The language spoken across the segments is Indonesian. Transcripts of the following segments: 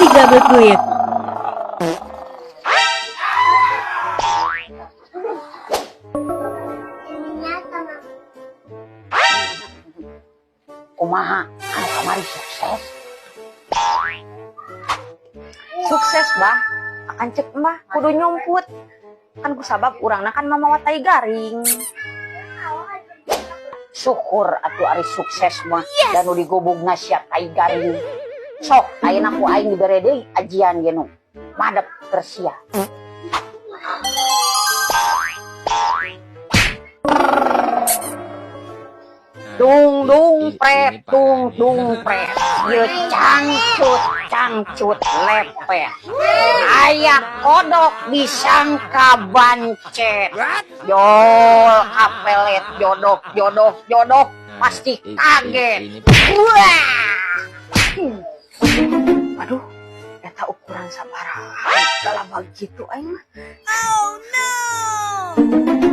tiga bekuit. Kumaha anu kamari sukses. Sukses bah, akan cek mah kudu nyumput. Kan kusabab urangna kan mamawa tai garing. Syukur atuh ari sukses mah dan nu digobogna sia tai garing. Sok ayeuna ku aing dibere deui ajian ge nu madep tersia. Dung dung pret, dung dung pret, ye cangcut lepet. Aya kodok disangka bancet. Jol kapelet jodoh pasti kaget. Wah. Aduh, eta ukuran sabaraha dalam gitu aing mah. Oh no.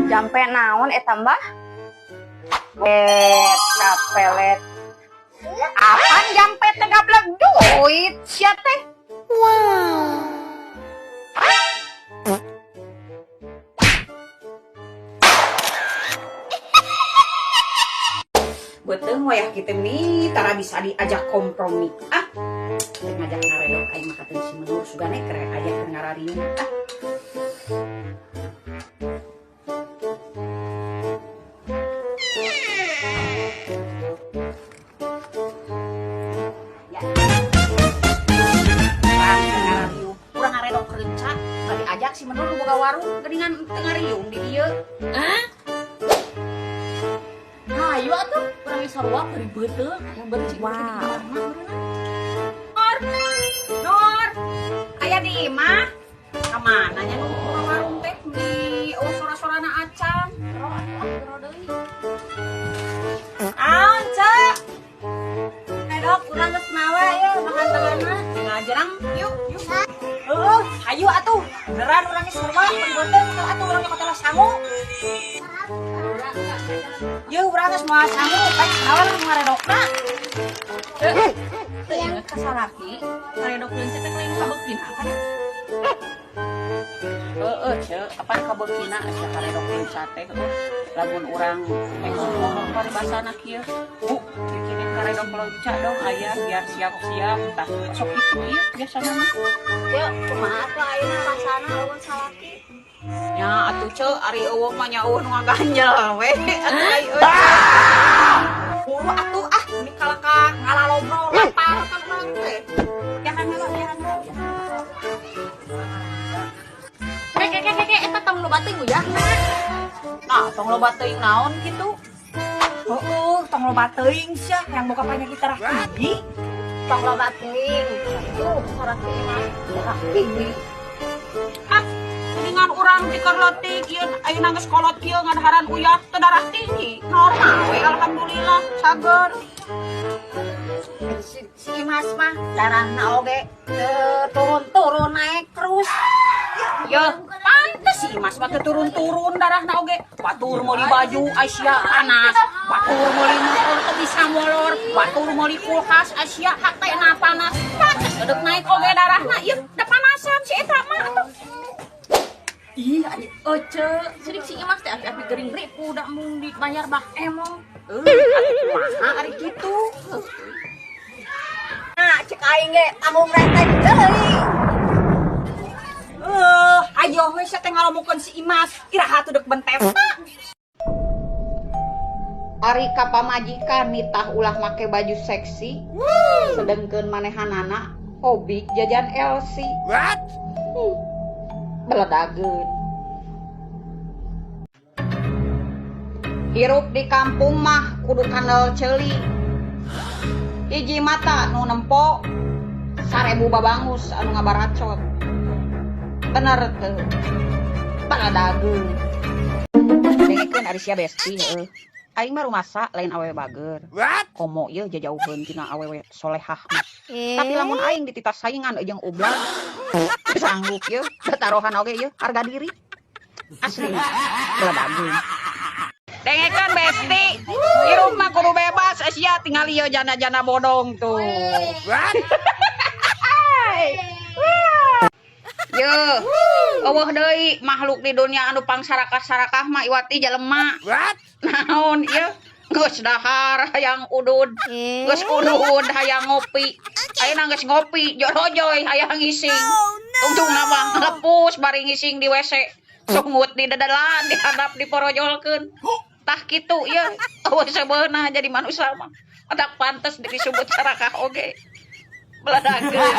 Jampe naon eta Mbah? Kapelet. Apaan jampe teh gablek duit sia teh? Wow. Betul wayah kita nih tara bisa diajak kompromi. Kita ngajak ngaredok aing mah kateuing si Menur sugane kerek ajak ngararinya. Si Menur boga warung geuningan tengah riung di dieu. Hah? Hayu atuh urang sarua ribet teu yang bersih di imah Nur, aya di imah. Ka mana nya nu boga warung teh di sora-sorana acan. Ro deui. Naon, Cek? Hedok urang geus nawe ye makan telurna. Ngajerang yuk. Ayo atuh, beneran orangnya sarua pemboten atuh orangnya kota sangu. Yeuh urang geus moal sangu, baik salah ngaredokna. Teu inget ka salaki, ngaredok leunceut teh lain kabeukina kan. Heeh, Ceu, apaan kabeukina asa ngaredok leunceut teh heuh. Lamun urang ngomong paribasana kieu. Bu, bikinin ngaredok leunceut dong aya biar siap-siap tah sok kitu ieu biasana mah. Ya, kumaha atuh ayeuna rasana lawan salaki? Nya atuh Ceu, ari eueuh mah nya eueuh nu ngaganjel we. Atuh ai euy. Buru atuh ini kalaka ngalalobrol lapar kan urang teh. Jangan. Keke eta tong loba teuing ya. Tong loba teuing naon kitu? Heuh, tong loba teuing sia yang boga penyakit darah tinggi. Tong loba teuing. Tuh, orang teh mah darah tinggi. Dengan urang dikeur leutik ieu ayeuna geus kolot kieu ngadaharan uyah teu darah tinggi. Normal we alhamdulillah sager. Si Mas mah darahna oge turun-turun naik terus. Ya, pantes si Mas mah turun-turun darahna oge. Batur meuli baju Asia panas, batur meuli motor teu bisa molor, batur meuli kulkas Asia hatena panas. Pantes edeuk naik oge darahna ieu da panasan si eta mah atuh. Ih, Ceu, sidik si Imas teh api gering ripu da mung dibayar bah emong. Kumaha ari kitu? Nah, cek aing ge amung renteng deui. Ayo we sia teh ngalomokeun si Imas, iraha teu deuk bentep. Ari ka pamajikan nitah ulah make baju seksi. Sedengkeun manehanana hobi jajan LC. What? Beledageun. Hirup di kampung mah kudu kandel ceuli. Hiji mata nu nempo 1000 babangus anu ngabaracot. Bener teu. Beledageun. Dengekeun ari sia besti heueuh. Aing mah rumasa lain awewe bager. Komo ieu jajauheun tina awewe solehah mah. Tapi lamun aing dititas saingan jeung ublang sanggup yeuh, taruhan oge yeuh, harga diri. Asli. Beledageun. Dengekeun besti, hirup mah kudu bebas sia tinggal ieu jana-jana bodong tuh. Eueuh deui makhluk di dunia anu pangsarakah-sarakah mah iwati jelema. What? Naon ieu? Geus dahar hayang udud. Geus udud hayang ngopi. Ayeuna geus ngopi, jorojoy hayang ngising. Tungtungna mah ngepus bari ngising di WC. Sungut di dadalan, dihadap diporojolkeun. Tah kitu ieu. Eueuh sebeuna jadi manusia mah. Adak pantes disebut sarakah oge. Beledageun.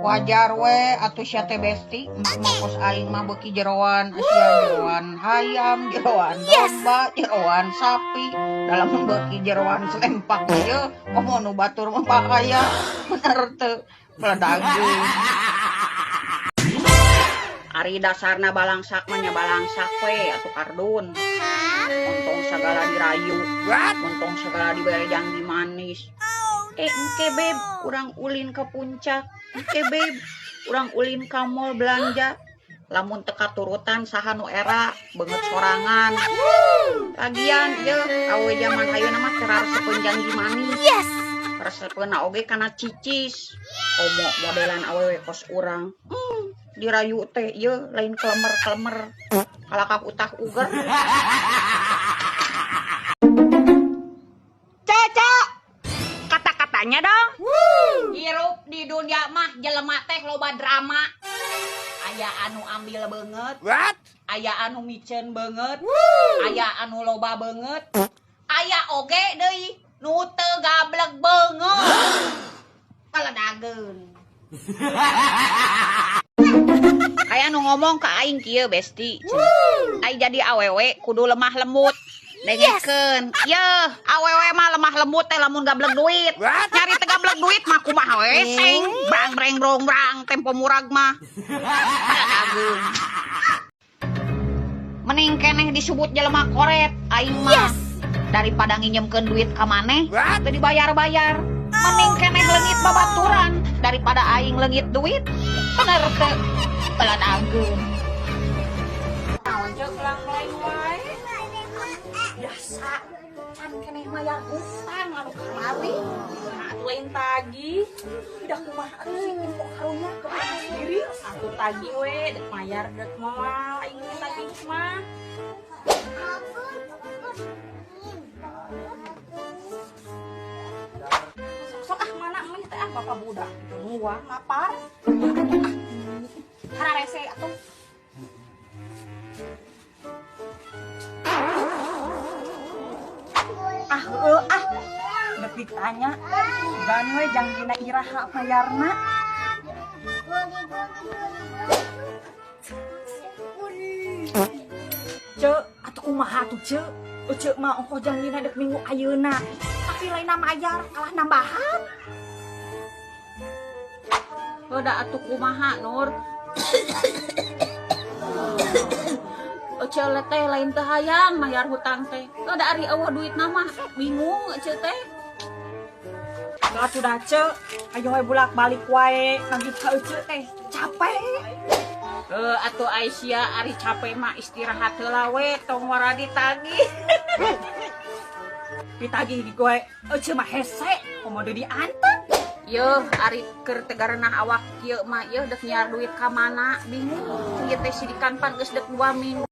Wajar we atuh sia teh besti mangkos aing mah beuki jeroan sia jeroan hayam jeroan domba jeroan sapi dalam beuki jeroan selempak ieu komo nu batur mah pakaya bener teu beledageun. Ari dasarna balangsak mah nya balangsak we atuh kardun. Untung sagala dirayu, untung sagala dibere janji manis. Engke beb, urang ulin ke puncak. Engke beb, urang ulin ka mall belanja. Lamun teka turutan saha nu era beungeut sorangan. Lagian ye awe zaman ayeuna mah terar sepeun janji manis. Yes. Resepeuna oge kana cicis. Omo modelan awewe kos urang. Dirayu teh ye lain klemer-klemer. Kalakap utah uger. Kata-katanya dong. Hirup di dunia mah jelema teh loba drama. Aya anu ambil banget. What? Aya anu micen banget. Aya anu loba banget. Aya oge deui nu teu gablek banget. Paledageun. Aya nu ngomong ka aing kieu besti. Ai jadi awewe kudu lemah lembut. Dengekeun. Yeuh, awewe mah lemah lembut teh lamun gablek duit. Nyari teh gablek duit mah kumaha we sing. Brang breng brong brang tempo murag mah. Paledageun. Mending keneh disebut jelema koret aing mah. Daripada nginjemkeun duit ka maneh teu dibayar-bayar. Mending keneh leungit babaturan daripada aing leungit duit. Bener teu. Paledageun. Naon ceuk ulang-ulang wae. Biasa can keneh mayar utang anu kamari atuh lain tagih udah kumaha atuh sih info karunya ke sendiri atuh tagih we dek mayar dek moal aing tagih mah sok ah mana meh teh ah bapak budak nguang lapar hararese atuh depik tanya dan we janggina iraha mayarna cek atuh kumaha tuh cek cek mah ongkos janggina dek minggu ayeuna tapi lain mayar kalah nambahan udah atuh kumaha Nur Ece teh lain teh hayang mayar hutang teh. Da ari eueuh duit mah bingung ece teh. Da sudah ce, ayo we bolak-balik wae nagih ka ece teh. Capek. Atuh Aisyah ari capek mah istirahat heula we tong wara ditagih. Ditagih di gue ece mah hese komodo dianten. Yeuh, ari keur tegareunah awak kieu mah yeuh dek nyiar duit ka mana bingung. Ieu teh sidikan pan geus dek 2 minggu.